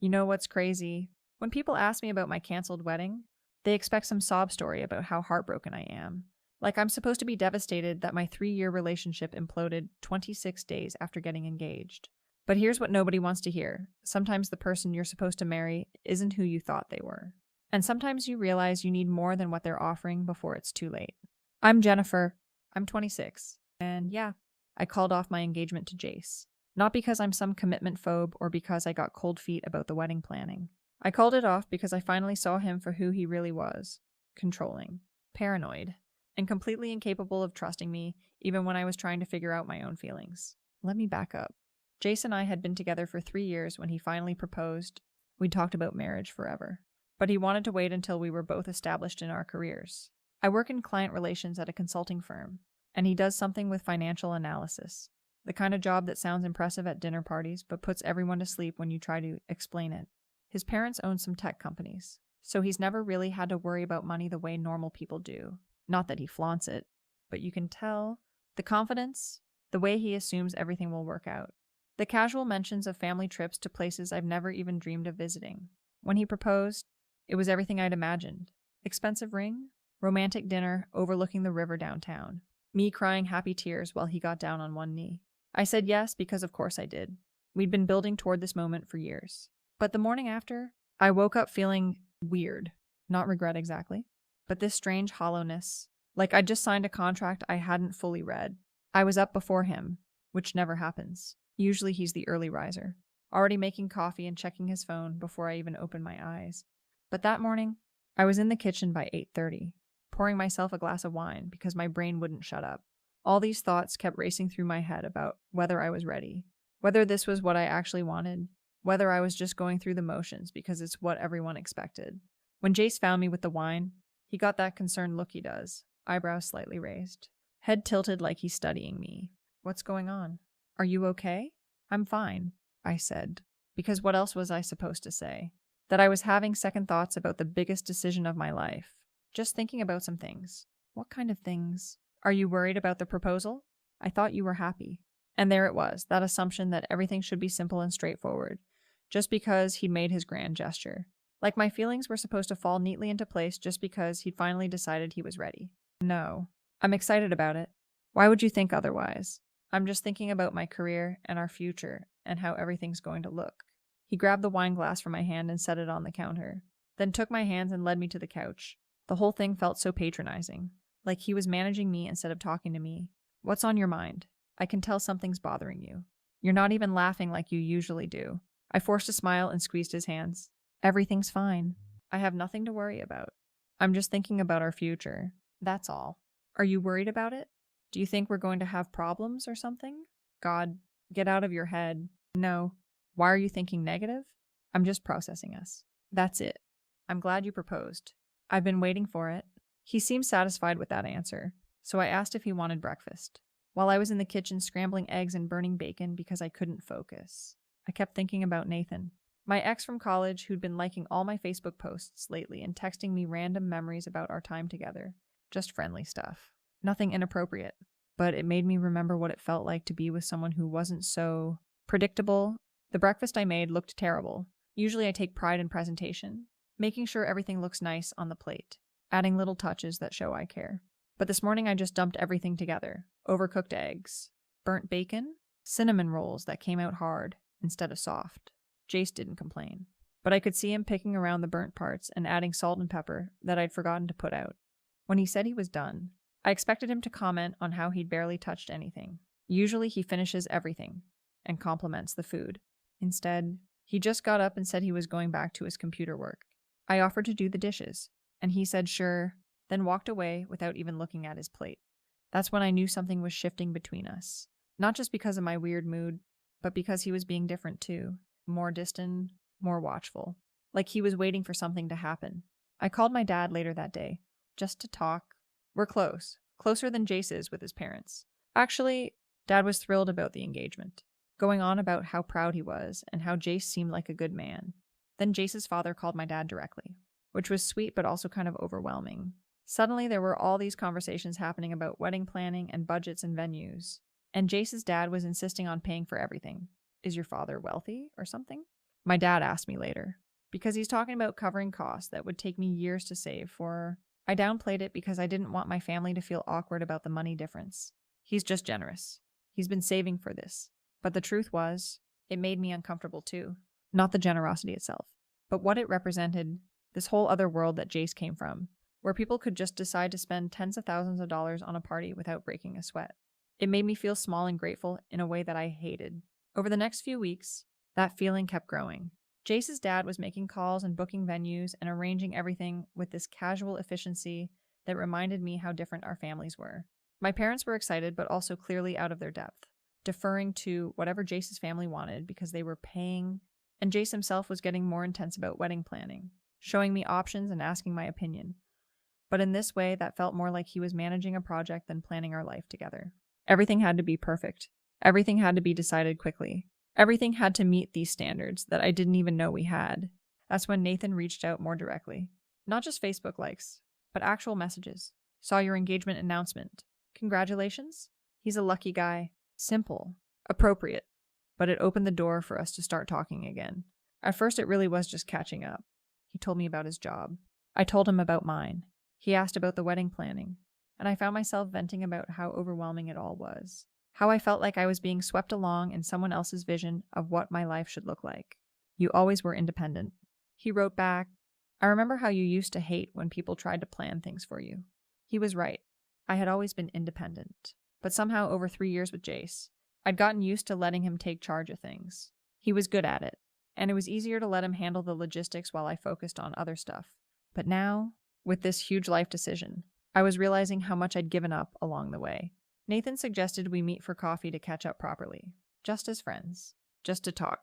You know what's crazy? When people ask me about my canceled wedding, they expect some sob story about how heartbroken I am. Like I'm supposed to be devastated that my 3-year relationship imploded 26 days after getting engaged. But here's what nobody wants to hear. Sometimes the person you're supposed to marry isn't who you thought they were. And sometimes you realize you need more than what they're offering before it's too late. I'm Jennifer. I'm 26. And yeah, I called off my engagement to Jace. Not because I'm some commitment phobe or because I got cold feet about the wedding planning. I called it off because I finally saw him for who he really was. Controlling, paranoid, and completely incapable of trusting me even when I was trying to figure out my own feelings. Let me back up. Jace and I had been together for 3 years when he finally proposed. We'd talked about marriage forever. But he wanted to wait until we were both established in our careers. I work in client relations at a consulting firm, and he does something with financial analysis. The kind of job that sounds impressive at dinner parties but puts everyone to sleep when you try to explain it. His parents own some tech companies, so he's never really had to worry about money the way normal people do. Not that he flaunts it, but you can tell the confidence, the way he assumes everything will work out. The casual mentions of family trips to places I've never even dreamed of visiting. When he proposed, it was everything I'd imagined. Expensive ring, romantic dinner overlooking the river downtown, me crying happy tears while he got down on one knee. I said yes because of course I did. We'd been building toward this moment for years. But the morning after, I woke up feeling weird. Not regret exactly, but this strange hollowness, like I'd just signed a contract I hadn't fully read. I was up before him, which never happens. Usually he's the early riser, already making coffee and checking his phone before I even open my eyes. But that morning, I was in the kitchen by 8:30, pouring myself a glass of wine because my brain wouldn't shut up. All these thoughts kept racing through my head about whether I was ready, whether this was what I actually wanted, whether I was just going through the motions because it's what everyone expected. When Jace found me with the wine, he got that concerned look he does, eyebrows slightly raised, head tilted like he's studying me. What's going on? Are you okay? I'm fine, I said, because what else was I supposed to say? That I was having second thoughts about the biggest decision of my life. Just thinking about some things. What kind of things? Are you worried about the proposal? I thought you were happy. And there it was, that assumption that everything should be simple and straightforward, just because he'd made his grand gesture. Like my feelings were supposed to fall neatly into place just because he'd finally decided he was ready. No. I'm excited about it. Why would you think otherwise? I'm just thinking about my career and our future and how everything's going to look. He grabbed the wine glass from my hand and set it on the counter, then took my hands and led me to the couch. The whole thing felt so patronizing, like he was managing me instead of talking to me. What's on your mind? I can tell something's bothering you. You're not even laughing like you usually do. I forced a smile and squeezed his hands. Everything's fine. I have nothing to worry about. I'm just thinking about our future. That's all. Are you worried about it? Do you think we're going to have problems or something? God, get out of your head. No. Why are you thinking negative? I'm just processing us. That's it. I'm glad you proposed. I've been waiting for it. He seemed satisfied with that answer, so I asked if he wanted breakfast. While I was in the kitchen scrambling eggs and burning bacon because I couldn't focus, I kept thinking about Nathan, my ex from college who'd been liking all my Facebook posts lately and texting me random memories about our time together. Just friendly stuff. Nothing inappropriate. But it made me remember what it felt like to be with someone who wasn't so predictable. The breakfast I made looked terrible. Usually I take pride in presentation, making sure everything looks nice on the plate, adding little touches that show I care. But this morning I just dumped everything together. Overcooked eggs, burnt bacon, cinnamon rolls that came out hard instead of soft. Jace didn't complain, but I could see him picking around the burnt parts and adding salt and pepper that I'd forgotten to put out. When he said he was done, I expected him to comment on how he'd barely touched anything. Usually he finishes everything and compliments the food. Instead, he just got up and said he was going back to his computer work. I offered to do the dishes, and he said sure, then walked away without even looking at his plate. That's when I knew something was shifting between us. Not just because of my weird mood, but because he was being different too. More distant, more watchful. Like he was waiting for something to happen. I called my dad later that day, just to talk. We're close. Closer than Jace is with his parents. Actually, Dad was thrilled about the engagement, going on about how proud he was and how Jace seemed like a good man. Then Jace's father called my dad directly, which was sweet but also kind of overwhelming. Suddenly there were all these conversations happening about wedding planning and budgets and venues. And Jace's dad was insisting on paying for everything. Is your father wealthy or something? My dad asked me later, because he's talking about covering costs that would take me years to save for. I downplayed it because I didn't want my family to feel awkward about the money difference. He's just generous. He's been saving for this. But the truth was, it made me uncomfortable too. Not the generosity itself, but what it represented, this whole other world that Jace came from, where people could just decide to spend tens of thousands of dollars on a party without breaking a sweat. It made me feel small and grateful in a way that I hated. Over the next few weeks, that feeling kept growing. Jace's dad was making calls and booking venues and arranging everything with this casual efficiency that reminded me how different our families were. My parents were excited, but also clearly out of their depth, deferring to whatever Jace's family wanted because they were paying, and Jace himself was getting more intense about wedding planning, showing me options and asking my opinion. But in this way, that felt more like he was managing a project than planning our life together. Everything had to be perfect. Everything had to be decided quickly. Everything had to meet these standards that I didn't even know we had. That's when Nathan reached out more directly. Not just Facebook likes, but actual messages. Saw your engagement announcement. Congratulations? He's a lucky guy. Simple. Appropriate. But it opened the door for us to start talking again. At first, it really was just catching up. He told me about his job. I told him about mine. He asked about the wedding planning. And I found myself venting about how overwhelming it all was. How I felt like I was being swept along in someone else's vision of what my life should look like. You always were independent. He wrote back, I remember how you used to hate when people tried to plan things for you. He was right. I had always been independent. But somehow over 3 years with Jace, I'd gotten used to letting him take charge of things. He was good at it, and it was easier to let him handle the logistics while I focused on other stuff. But now, with this huge life decision, I was realizing how much I'd given up along the way. Nathan suggested we meet for coffee to catch up properly, just as friends, just to talk.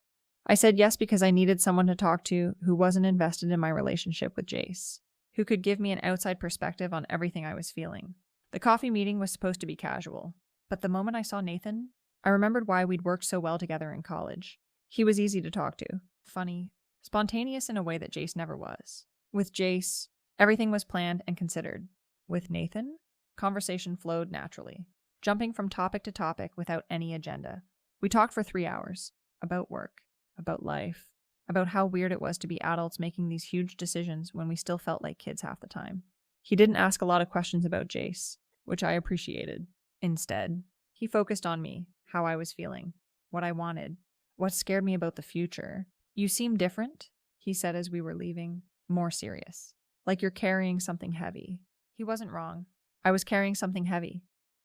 I said yes because I needed someone to talk to who wasn't invested in my relationship with Jace, who could give me an outside perspective on everything I was feeling. The coffee meeting was supposed to be casual, but the moment I saw Nathan, I remembered why we'd worked so well together in college. He was easy to talk to, funny, spontaneous in a way that Jace never was. With Jace, everything was planned and considered. With Nathan, conversation flowed naturally, jumping from topic to topic without any agenda. We talked for 3 hours, about work, about life, about how weird it was to be adults making these huge decisions when we still felt like kids half the time. He didn't ask a lot of questions about Jace, which I appreciated. Instead, he focused on me, how I was feeling, what I wanted, what scared me about the future. You seem different, he said as we were leaving, more serious, like you're carrying something heavy. He wasn't wrong. I was carrying something heavy.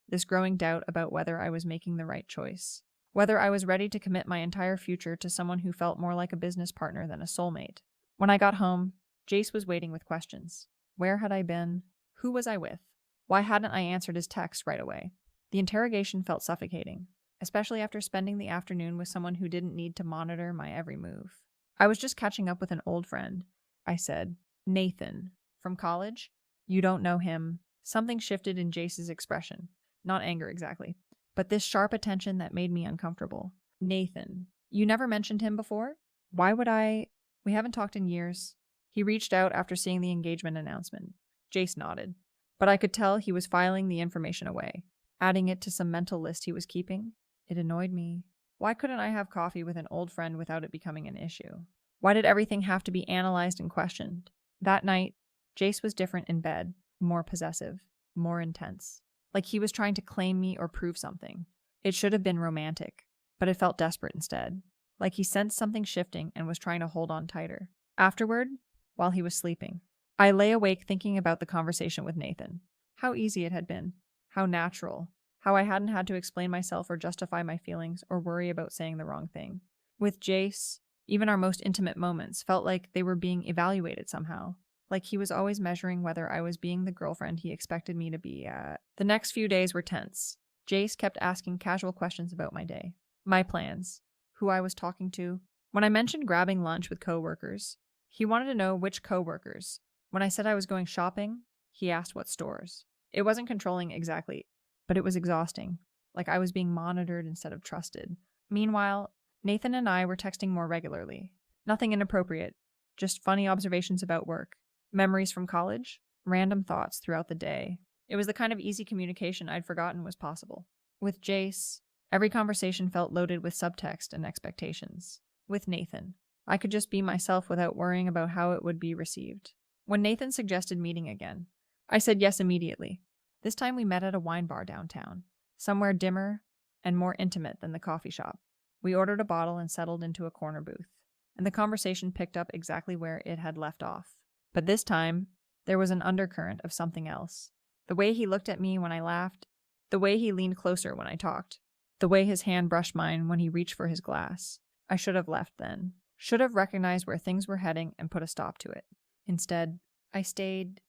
This growing doubt about whether I was making the right choice, whether I was ready to commit my entire future to someone who felt more like a business partner than a soulmate. When I got home, Jace was waiting with questions. Where had I been? Who was I with? Why hadn't I answered his text right away? The interrogation felt suffocating, especially after spending the afternoon with someone who didn't need to monitor my every move. I was just catching up with an old friend. I said, Nathan, from college? You don't know him. Something shifted in Jace's expression. Not anger exactly, but this sharp attention that made me uncomfortable. Nathan, you never mentioned him before? Why would I? We haven't talked in years. He reached out after seeing the engagement announcement. Jace nodded, but I could tell he was filing the information away, adding it to some mental list he was keeping. It annoyed me. Why couldn't I have coffee with an old friend without it becoming an issue? Why did everything have to be analyzed and questioned? That night, Jace was different in bed, more possessive, more intense. Like he was trying to claim me or prove something. It should have been romantic, but it felt desperate instead. Like he sensed something shifting and was trying to hold on tighter. Afterward, while he was sleeping, I lay awake thinking about the conversation with Nathan. How easy it had been. How natural. How I hadn't had to explain myself or justify my feelings or worry about saying the wrong thing. With Jace, even our most intimate moments felt like they were being evaluated somehow. Like he was always measuring whether I was being the girlfriend he expected me to be. The next few days were tense. Jace kept asking casual questions about my day, my plans, who I was talking to. When I mentioned grabbing lunch with coworkers, he wanted to know which coworkers. When I said I was going shopping, he asked what stores. It wasn't controlling exactly, but it was exhausting, like I was being monitored instead of trusted. Meanwhile, Nathan and I were texting more regularly. Nothing inappropriate, just funny observations about work. Memories from college, random thoughts throughout the day. It was the kind of easy communication I'd forgotten was possible. With Jace, every conversation felt loaded with subtext and expectations. With Nathan, I could just be myself without worrying about how it would be received. When Nathan suggested meeting again, I said yes immediately. This time we met at a wine bar downtown, somewhere dimmer and more intimate than the coffee shop. We ordered a bottle and settled into a corner booth, and the conversation picked up exactly where it had left off. But this time, there was an undercurrent of something else. The way he looked at me when I laughed, the way he leaned closer when I talked, the way his hand brushed mine when he reached for his glass. I should have left then. Should have recognized where things were heading and put a stop to it. Instead, I stayed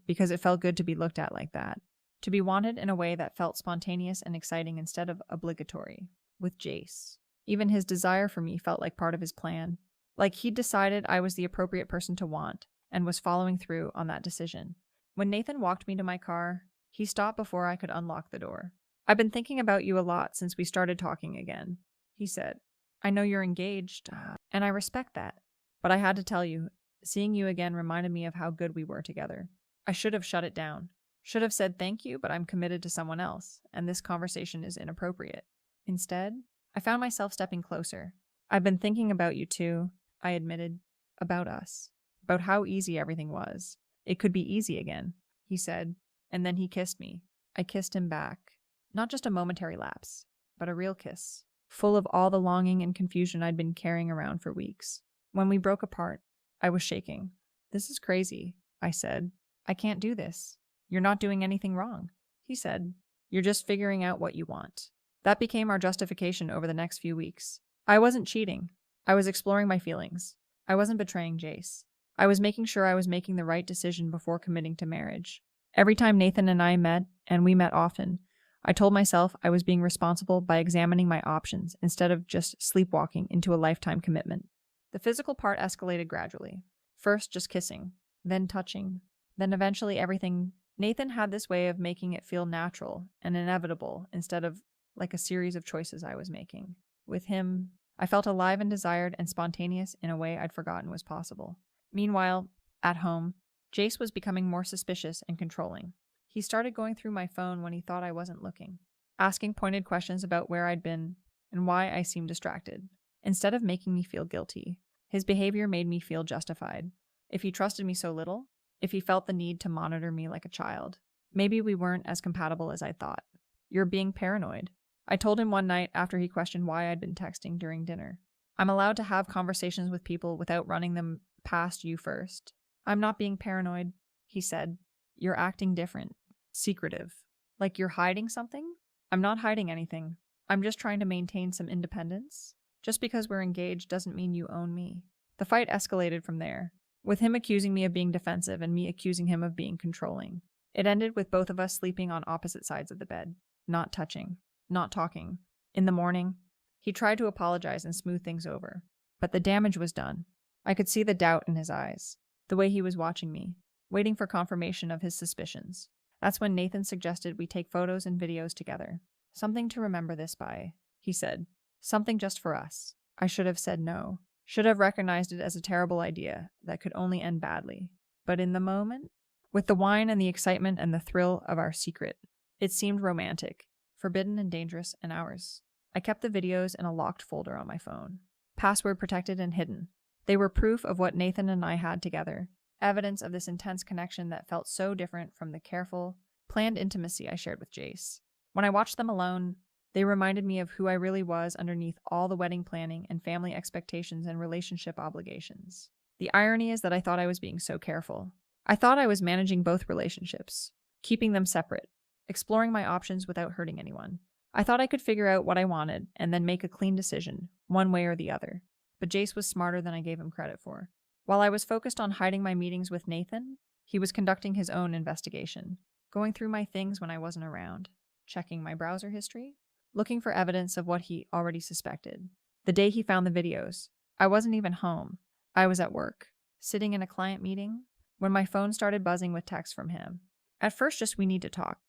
because it felt good to be looked at like that. To be wanted in a way that felt spontaneous and exciting instead of obligatory. With Jace. Even his desire for me felt like part of his plan. Like he'd decided I was the appropriate person to want, and was following through on that decision. When Nathan walked me to my car, he stopped before I could unlock the door. "I've been thinking about you a lot since we started talking again," he said. "I know you're engaged, and I respect that. But I had to tell you, seeing you again reminded me of how good we were together. I should have shut it down. Should have said thank you, but I'm committed to someone else, and this conversation is inappropriate." Instead, I found myself stepping closer. "I've been thinking about you too," I admitted. "About us. About how easy everything was. It could be easy again," he said, and then he kissed me. I kissed him back. Not just a momentary lapse, but a real kiss, full of all the longing and confusion I'd been carrying around for weeks. When we broke apart, I was shaking. "This is crazy," I said. "I can't do this." "You're not doing anything wrong," he said. "You're just figuring out what you want." That became our justification over the next few weeks. I wasn't cheating. I was exploring my feelings. I wasn't betraying Jace. I was making sure I was making the right decision before committing to marriage. Every time Nathan and I met, and we met often, I told myself I was being responsible by examining my options instead of just sleepwalking into a lifetime commitment. The physical part escalated gradually. First, just kissing, then touching, then eventually everything. Nathan had this way of making it feel natural and inevitable instead of like a series of choices I was making. With him, I felt alive and desired and spontaneous in a way I'd forgotten was possible. Meanwhile, at home, Jace was becoming more suspicious and controlling. He started going through my phone when he thought I wasn't looking, asking pointed questions about where I'd been and why I seemed distracted. Instead of making me feel guilty, his behavior made me feel justified. If he trusted me so little, if he felt the need to monitor me like a child, maybe we weren't as compatible as I thought. "You're being paranoid," I told him one night after he questioned why I'd been texting during dinner. "I'm allowed to have conversations with people without running them past you first." "I'm not being paranoid," he said. "You're acting different. Secretive. Like you're hiding something?" "I'm not hiding anything. I'm just trying to maintain some independence. Just because we're engaged doesn't mean you own me." The fight escalated from there, with him accusing me of being defensive and me accusing him of being controlling. It ended with both of us sleeping on opposite sides of the bed, not touching. Not talking. In the morning, he tried to apologize and smooth things over, but the damage was done. I could see the doubt in his eyes, the way he was watching me, waiting for confirmation of his suspicions. That's when Nathan suggested we take photos and videos together. "Something to remember this by," he said. "Something just for us." I should have said no. Should have recognized it as a terrible idea that could only end badly. But in the moment, with the wine and the excitement and the thrill of our secret, it seemed romantic. Forbidden and dangerous, and ours. I kept the videos in a locked folder on my phone. Password protected and hidden. They were proof of what Nathan and I had together. Evidence of this intense connection that felt so different from the careful, planned intimacy I shared with Jace. When I watched them alone, they reminded me of who I really was underneath all the wedding planning and family expectations and relationship obligations. The irony is that I thought I was being so careful. I thought I was managing both relationships, keeping them separate, exploring my options without hurting anyone. I thought I could figure out what I wanted and then make a clean decision, one way or the other. But Jace was smarter than I gave him credit for. While I was focused on hiding my meetings with Nathan, he was conducting his own investigation, going through my things when I wasn't around, checking my browser history, looking for evidence of what he already suspected. The day he found the videos, I wasn't even home. I was at work, sitting in a client meeting, when my phone started buzzing with texts from him. At first, just "we need to talk."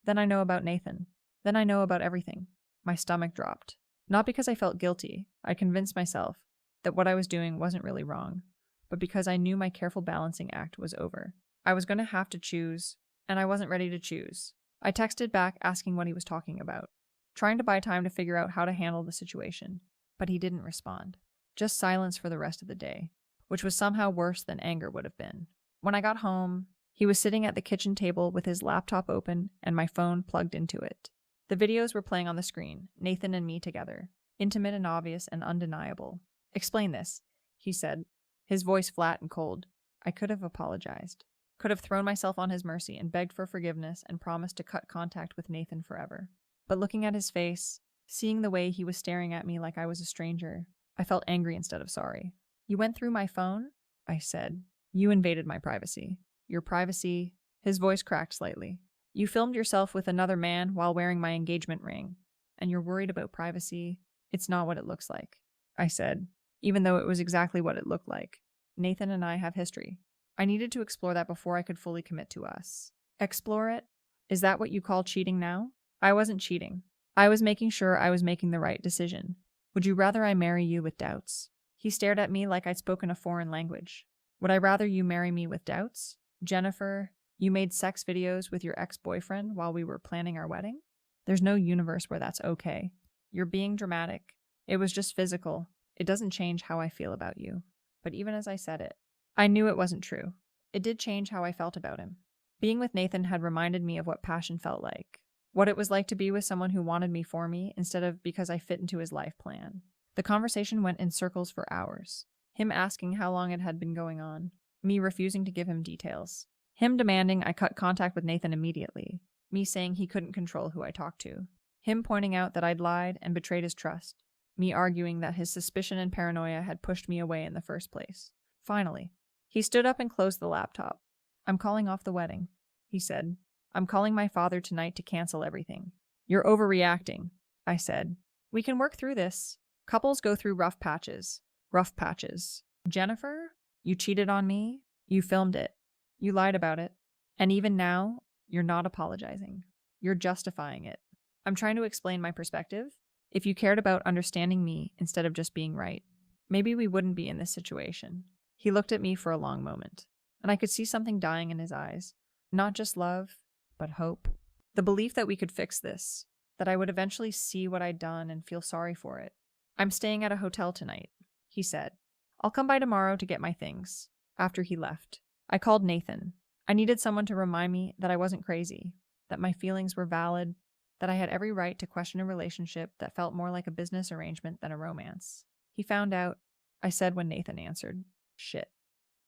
Then I know about Nathan. Then I know about everything. My stomach dropped. Not because I felt guilty. I convinced myself that what I was doing wasn't really wrong, but because I knew my careful balancing act was over. I was going to have to choose, and I wasn't ready to choose. I texted back asking what he was talking about, trying to buy time to figure out how to handle the situation, but he didn't respond. just silence for the rest of the day, which was somehow worse than anger would have been. When I got home, he was sitting at the kitchen table with his laptop open and my phone plugged into it. The videos were playing on the screen, Nathan and me together, intimate and obvious and undeniable. "Explain this," he said, his voice flat and cold. I could have apologized, could have thrown myself on his mercy and begged for forgiveness and promised to cut contact with Nathan forever. But looking at his face, seeing the way he was staring at me like I was a stranger, I felt angry instead of sorry. "You went through my phone?" I said. "You invaded my privacy." "Your privacy?" His voice cracked slightly. "You filmed yourself with another man while wearing my engagement ring, and you're worried about privacy? It's not what it looks like," I said, even though it was exactly what it looked like. Nathan and I have history. I needed to explore that before I could fully commit to us. Explore it? Is that what you call cheating now? I wasn't cheating. I was making sure I was making the right decision. "Would you rather I marry you with doubts?" He stared at me like I'd spoken a foreign language. "Would I rather you marry me with doubts? Jennifer, you made sex videos with your ex-boyfriend while we were planning our wedding? There's no universe where that's okay. You're being dramatic. It was just physical. It doesn't change how I feel about you." But even as I said it, I knew it wasn't true. It did change how I felt about him. Being with Nathan had reminded me of what passion felt like. What it was like to be with someone who wanted me for me instead of because I fit into his life plan. The conversation went in circles for hours. Him asking how long it had been going on. Me refusing to give him details. Him demanding I cut contact with Nathan immediately. Me saying he couldn't control who I talked to. Him pointing out that I'd lied and betrayed his trust. Me arguing that his suspicion and paranoia had pushed me away in the first place. Finally, he stood up and closed the laptop. "I'm calling off the wedding," he said. "I'm calling my father tonight to cancel everything." "You're overreacting," I said. "We can work through this. Couples go through rough patches. Rough patches. Jennifer, you cheated on me. You filmed it. You lied about it. And even now, you're not apologizing. You're justifying it. I'm trying to explain my perspective. If you cared about understanding me instead of just being right, maybe we wouldn't be in this situation." He looked at me for a long moment, and I could see something dying in his eyes. Not just love, but hope. The belief that we could fix this, that I would eventually see what I'd done and feel sorry for it. "I'm staying at a hotel tonight," he said. "I'll come by tomorrow to get my things." After he left, I called Nathan. I needed someone to remind me that I wasn't crazy, that my feelings were valid, that I had every right to question a relationship that felt more like a business arrangement than a romance. He found out, I said when Nathan answered. "Shit."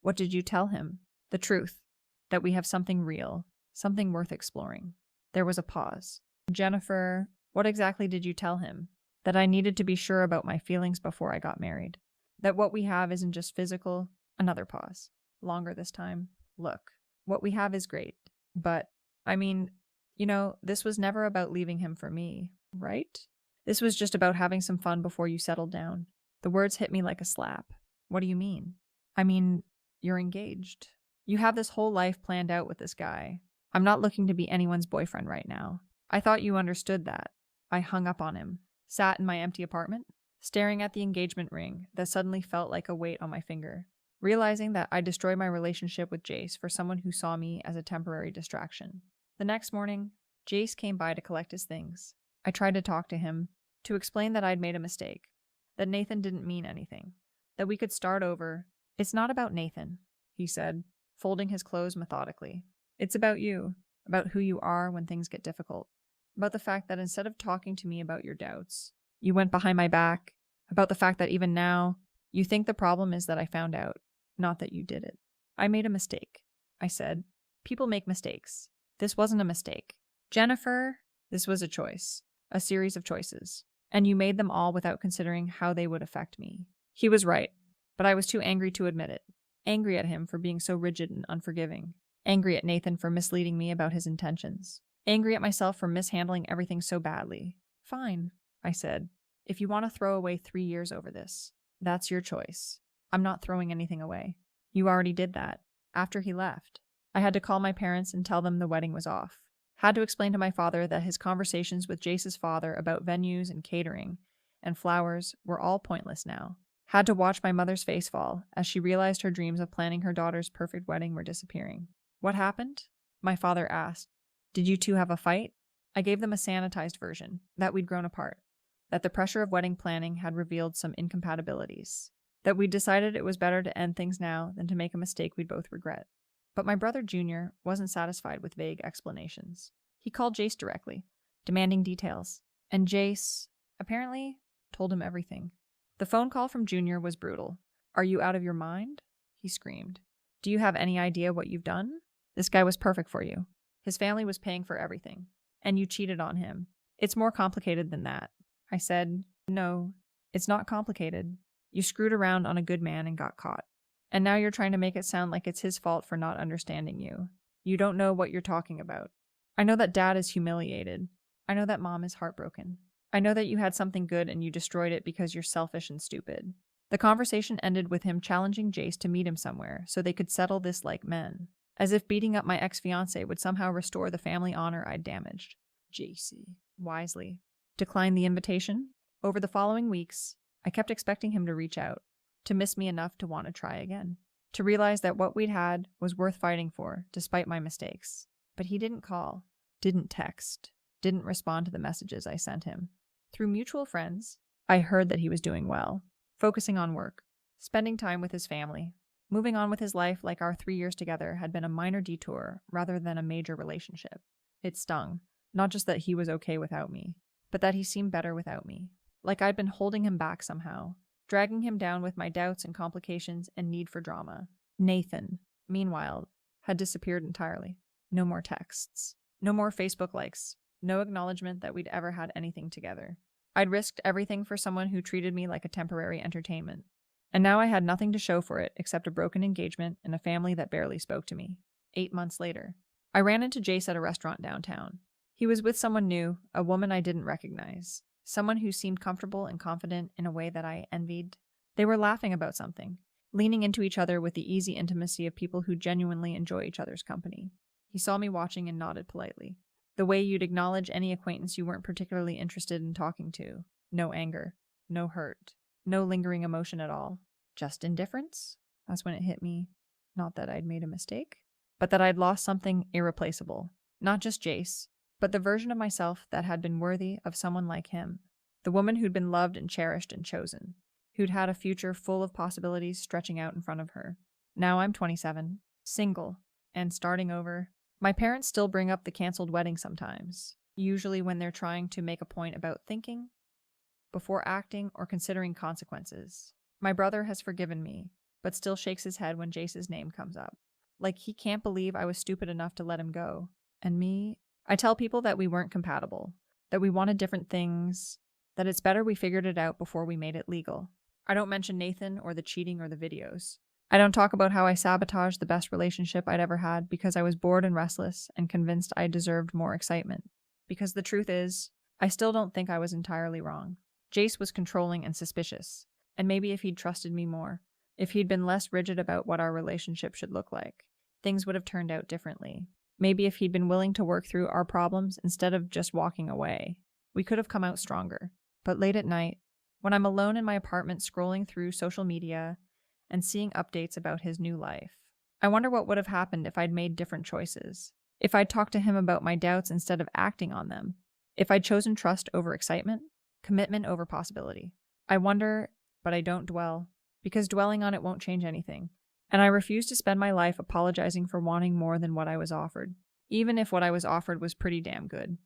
"What did you tell him?" "The truth. That we have something real, something worth exploring." There was a pause. "Jennifer, what exactly did you tell him?" "That I needed to be sure about my feelings before I got married. That what we have isn't just physical." Another pause. Longer this time. "Look, what we have is great. But, I mean, this was never about leaving him for me, right? This was just about having some fun before you settled down." The words hit me like a slap. "What do you mean?" "I mean, you're engaged. You have this whole life planned out with this guy. I'm not looking to be anyone's boyfriend right now. I thought you understood that." I hung up on him, sat in my empty apartment, staring at the engagement ring that suddenly felt like a weight on my finger, realizing that I destroyed my relationship with Jace for someone who saw me as a temporary distraction. The next morning, Jace came by to collect his things. I tried to talk to him, to explain that I'd made a mistake, that Nathan didn't mean anything, that we could start over. "It's not about Nathan," he said, folding his clothes methodically. "It's about you, about who you are when things get difficult, about the fact that instead of talking to me about your doubts, you went behind my back, about the fact that even now, you think the problem is that I found out, not that you did it." "I made a mistake," I said. "People make mistakes. This wasn't a mistake. Jennifer, this was a choice, a series of choices, and you made them all without considering how they would affect me." He was right, but I was too angry to admit it. Angry at him for being so rigid and unforgiving. Angry at Nathan for misleading me about his intentions. Angry at myself for mishandling everything so badly. "Fine," I said. "If you want to throw away 3 years over this, that's your choice. I'm not throwing anything away. You already did that." After he left, I had to call my parents and tell them the wedding was off. Had to explain to my father that his conversations with Jace's father about venues and catering and flowers were all pointless now. Had to watch my mother's face fall as she realized her dreams of planning her daughter's perfect wedding were disappearing. "What happened?" my father asked. "Did you two have a fight?" I gave them a sanitized version, that we'd grown apart, that the pressure of wedding planning had revealed some incompatibilities. that we decided it was better to end things now than to make a mistake we'd both regret. But my brother Junior wasn't satisfied with vague explanations. He called Jace directly, demanding details, and Jace, apparently, told him everything. The phone call from Junior was brutal. "Are you out of your mind?" he screamed. "Do you have any idea what you've done? This guy was perfect for you. His family was paying for everything, and you cheated on him. It's more complicated than that." I said, "No, it's not complicated. You screwed around on a good man and got caught. And now you're trying to make it sound like it's his fault for not understanding you. You don't know what you're talking about. I know that Dad is humiliated. I know that Mom is heartbroken. I know that you had something good and you destroyed it because you're selfish and stupid." The conversation ended with him challenging Jace to meet him somewhere so they could settle this like men, as if beating up my ex-fiancé would somehow restore the family honor I'd damaged. Jace wisely declined the invitation. Over the following weeks, I kept expecting him to reach out, to miss me enough to want to try again, to realize that what we'd had was worth fighting for, despite my mistakes. But he didn't call, didn't text, didn't respond to the messages I sent him. Through mutual friends, I heard that he was doing well, focusing on work, spending time with his family, moving on with his life like our 3 years together had been a minor detour rather than a major relationship. It stung, not just that he was okay without me, but that he seemed better without me, like I'd been holding him back somehow, dragging him down with my doubts and complications and need for drama. Nathan, meanwhile, had disappeared entirely. No more texts, no more Facebook likes, no acknowledgement that we'd ever had anything together. I'd risked everything for someone who treated me like a temporary entertainment, and now I had nothing to show for it except a broken engagement and a family that barely spoke to me. 8 months later, I ran into Jace at a restaurant downtown. He was with someone new, a woman I didn't recognize, someone who seemed comfortable and confident in a way that I envied. They were laughing about something, leaning into each other with the easy intimacy of people who genuinely enjoy each other's company. He saw me watching and nodded politely, the way you'd acknowledge any acquaintance you weren't particularly interested in talking to. No anger, no hurt, no lingering emotion at all. Just indifference? That's when it hit me. Not that I'd made a mistake, but that I'd lost something irreplaceable. Not just Jace, but the version of myself that had been worthy of someone like him. The woman who'd been loved and cherished and chosen, who'd had a future full of possibilities stretching out in front of her. Now I'm 27, single, and starting over. My parents still bring up the canceled wedding sometimes, usually when they're trying to make a point about thinking before acting or considering consequences. My brother has forgiven me, but still shakes his head when Jace's name comes up. Like he can't believe I was stupid enough to let him go. And me, I tell people that we weren't compatible, that we wanted different things, that it's better we figured it out before we made it legal. I don't mention Nathan or the cheating or the videos. I don't talk about how I sabotaged the best relationship I'd ever had because I was bored and restless and convinced I deserved more excitement. Because the truth is, I still don't think I was entirely wrong. Jace was controlling and suspicious, and maybe if he'd trusted me more, if he'd been less rigid about what our relationship should look like, things would have turned out differently. Maybe if he'd been willing to work through our problems instead of just walking away, we could have come out stronger. But late at night, when I'm alone in my apartment scrolling through social media and seeing updates about his new life, I wonder what would have happened if I'd made different choices. If I'd talked to him about my doubts instead of acting on them. If I'd chosen trust over excitement, commitment over possibility. I wonder, but I don't dwell, because dwelling on it won't change anything. And I refuse to spend my life apologizing for wanting more than what I was offered, even if what I was offered was pretty damn good.